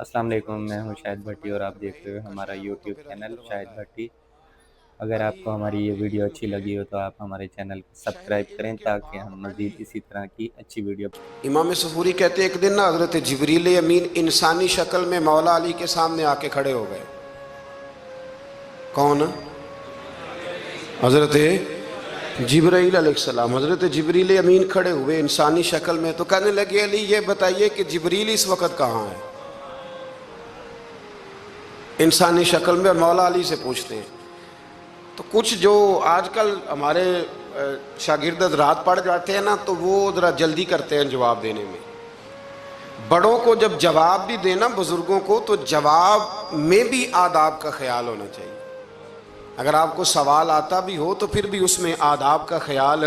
السلام علیکم، میں ہوں شاہد بھٹی اور آپ دیکھ رہے ہو ہمارا یوٹیوب چینل شاہد بھٹی۔ اگر آپ کو ہماری یہ ویڈیو اچھی لگی ہو تو آپ ہمارے چینل کو سبسکرائب کریں تاکہ ہم مزید اسی طرح کی اچھی ویڈیو۔ امام صفوری کہتے ہیں ایک دن نا حضرت جبریل امین انسانی شکل میں مولا علی کے سامنے آ کے کھڑے ہو گئے۔ کون؟ حضرت جبرائیل علیہ السلام۔ حضرت جبریل امین کھڑے ہوئے انسانی شکل میں، تو کہنے لگے علی یہ بتائیے کہ جبریل اس وقت کہاں ہے؟ انسانی شکل میں، اور مولا علی سے پوچھتے ہیں۔ تو کچھ جو آج کل ہمارے شاگرد حضرات پڑھ جاتے ہیں نا، تو وہ ذرا جلدی کرتے ہیں جواب دینے میں۔ بڑوں کو جب جواب بھی دینا بزرگوں کو، تو جواب میں بھی آداب کا خیال ہونا چاہیے۔ اگر آپ کو سوال آتا بھی ہو تو پھر بھی اس میں آداب کا خیال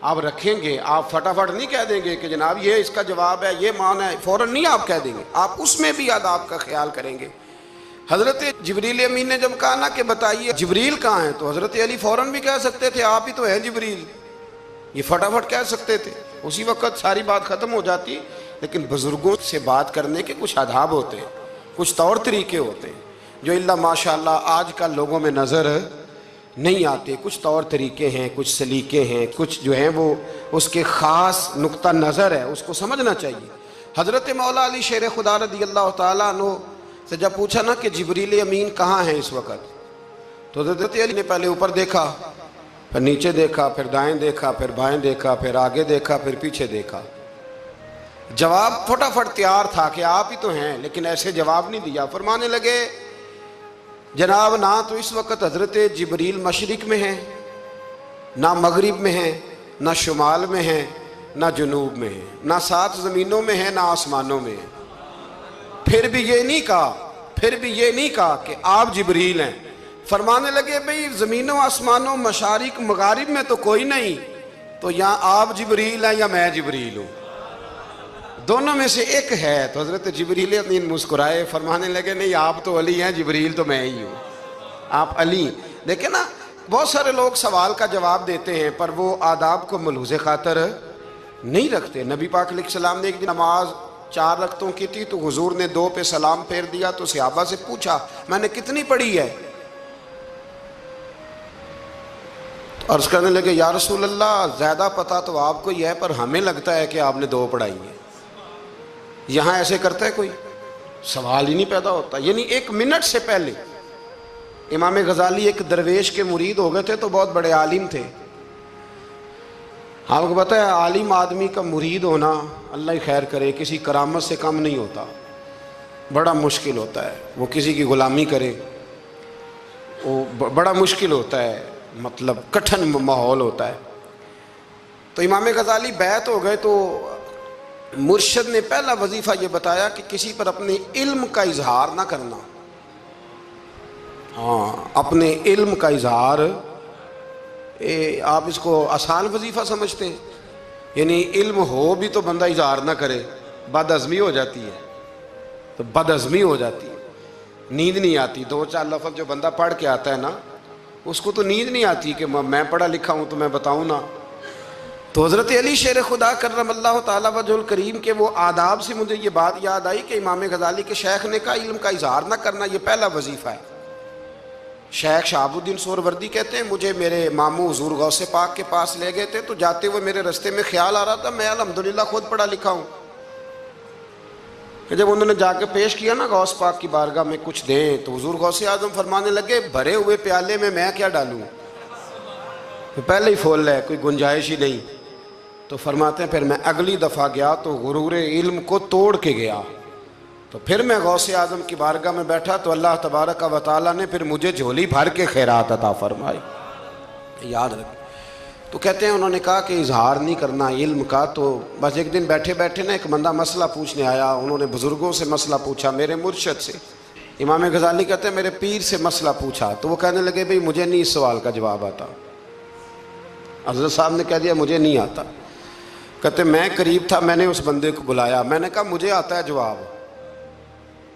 آپ رکھیں گے۔ آپ فٹافٹ نہیں کہہ دیں گے کہ جناب یہ اس کا جواب ہے، یہ معنی ہے، فوراً نہیں آپ کہہ دیں گے، آپ اس میں بھی آداب کا خیال کریں گے۔ حضرت جبریل امین نے جب کہا نا کہ بتائیے جبریل کہاں ہے، تو حضرت علی فوراً بھی کہہ سکتے تھے آپ ہی تو ہیں جبریل، یہ فٹافٹ کہہ سکتے تھے، اسی وقت ساری بات ختم ہو جاتی۔ لیکن بزرگوں سے بات کرنے کے کچھ آداب ہوتے ہیں، کچھ طور طریقے ہوتے ہیں جو اللہ ماشاءاللہ آج کل لوگوں میں نظر نہیں آتے۔ کچھ طور طریقے ہیں، کچھ سلیقے ہیں، کچھ جو ہیں وہ اس کے خاص نقطہ نظر ہے، اس کو سمجھنا چاہیے۔ حضرت مولا علی شیر خدا رضی اللہ تعالیٰ عنہ سے جب پوچھا نا کہ جبریل امین کہاں ہیں اس وقت، تو حضرت علی نے پہلے اوپر دیکھا، پھر نیچے دیکھا، پھر دائیں دیکھا، پھر بائیں دیکھا، پھر آگے دیکھا، پھر پیچھے دیکھا۔ جواب فٹافٹ تیار تھا کہ آپ ہی تو ہیں، لیکن ایسے جواب نہیں دیا۔ فرمانے لگے جناب نہ تو اس وقت حضرت جبریل مشرق میں ہیں، نہ مغرب میں ہیں، نہ شمال میں ہیں، نہ جنوب میں ہیں، نہ 7 زمینوں میں ہیں، نہ آسمانوں میں ہیں۔ پھر بھی یہ نہیں کہا کہ آپ جبریل ہیں۔ فرمانے لگے بھئی زمینوں آسمانوں مشارق مغارب میں تو کوئی نہیں، تو یا آپ جبریل ہیں یا میں جبریل ہوں، دونوں میں سے ایک ہے۔ تو حضرت جبریل امین مسکرائے، فرمانے لگے نہیں آپ تو علی ہیں، جبریل تو میں ہی ہوں، آپ علی۔ دیکھیں نا بہت سارے لوگ سوال کا جواب دیتے ہیں پر وہ آداب کو ملحوظ خاطر نہیں رکھتے۔ نبی پاک علیہ السلام نے ایک دن نماز 4 رکعتوں کی تھی، تو حضور نے 2 پہ سلام پھیر دیا، تو صحابہ سے پوچھا میں نے کتنی پڑھی ہے؟ تو عرض کرنے لگے یا رسول اللہ زیادہ پتہ تو آپ کو ہی ہے، پر ہمیں لگتا ہے کہ آپ نے 2 پڑھائی ہیں۔ یہاں ایسے کرتا ہے کوئی؟ سوال ہی نہیں پیدا ہوتا۔ یعنی 1 منٹ سے پہلے امام غزالی ایک درویش کے مرید ہو گئے تھے، تو بہت بڑے عالم تھے۔ آپ کو پتہ ہے عالم آدمی کا مرید ہونا اللہ ہی خیر کرے کسی کرامت سے کم نہیں ہوتا، بڑا مشکل ہوتا ہے۔ وہ کسی کی غلامی کرے وہ بڑا مشکل ہوتا ہے، مطلب کٹھن ماحول ہوتا ہے۔ تو امام غزالی بیعت ہو گئے، تو مرشد نے پہلا وظیفہ یہ بتایا کہ کسی پر اپنے علم کا اظہار نہ کرنا۔ اپنے علم کا اظہار، آپ اس کو آسان وظیفہ سمجھتے ہیں؟ یعنی علم ہو بھی تو بندہ اظہار نہ کرے، بد عزمی ہو جاتی ہے، تو بد عزمی ہو جاتی ہے، نیند نہیں آتی۔ 2-4 لفظ جو بندہ پڑھ کے آتا ہے نا، اس کو تو نیند نہیں آتی کہ میں پڑھا لکھا ہوں تو میں بتاؤں نا۔ تو حضرت علی شیر خدا کرم اللہ تعالیٰ وجہ الکریم کے وہ آداب سے مجھے یہ بات یاد آئی کہ امام غزالی کے شیخ نے کہا علم کا اظہار نہ کرنا یہ پہلا وظیفہ ہے۔ شیخ شہاب الدین سہروردی کہتے ہیں مجھے میرے ماموں حضور غوث پاک کے پاس لے گئے تھے، تو جاتے ہوئے میرے رستے میں خیال آ رہا تھا میں الحمدللہ خود پڑھا لکھا ہوں، کہ جب انہوں نے جا کے پیش کیا نا غوث پاک کی بارگاہ میں کچھ دیں، تو حضور غوث اعظم فرمانے لگے بھرے ہوئے پیالے میں کیا ڈالوں، پہلے ہی فول ہے، کوئی گنجائش ہی نہیں۔ تو فرماتے ہیں پھر میں اگلی دفعہ گیا تو غرور علم کو توڑ کے گیا، تو پھر میں غوث اعظم کی بارگاہ میں بیٹھا تو اللہ تبارک و تعالیٰ نے پھر مجھے جھولی بھر کے خیرات عطا فرمائی۔ یاد رکھ۔ تو کہتے ہیں انہوں نے کہا کہ اظہار نہیں کرنا علم کا۔ تو بس ایک دن بیٹھے بیٹھے نا ایک بندہ مسئلہ پوچھنے آیا، انہوں نے بزرگوں سے مسئلہ پوچھا، میرے مرشد سے۔ امام غزالی کہتے ہیں میرے پیر سے مسئلہ پوچھا، تو وہ کہنے لگے بھئی مجھے نہیں اس سوال کا جواب آتا۔ حضرت صاحب نے کہہ دیا مجھے نہیں آتا۔ کہتے میں قریب تھا، میں نے اس بندے کو بلایا، میں نے کہا مجھے آتا ہے جواب،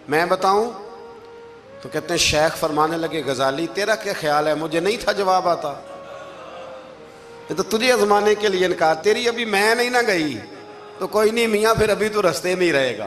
میں بتاؤں؟ تو کہتے ہیں شیخ فرمانے لگے غزالی تیرا کیا خیال ہے مجھے نہیں تھا جواب آتا؟ یہ تو تجھے آزمانے کے لیے انکار، تیری ابھی میں نہیں نہ گئی تو کوئی نہیں میاں، پھر ابھی تو رستے میں ہی رہے گا۔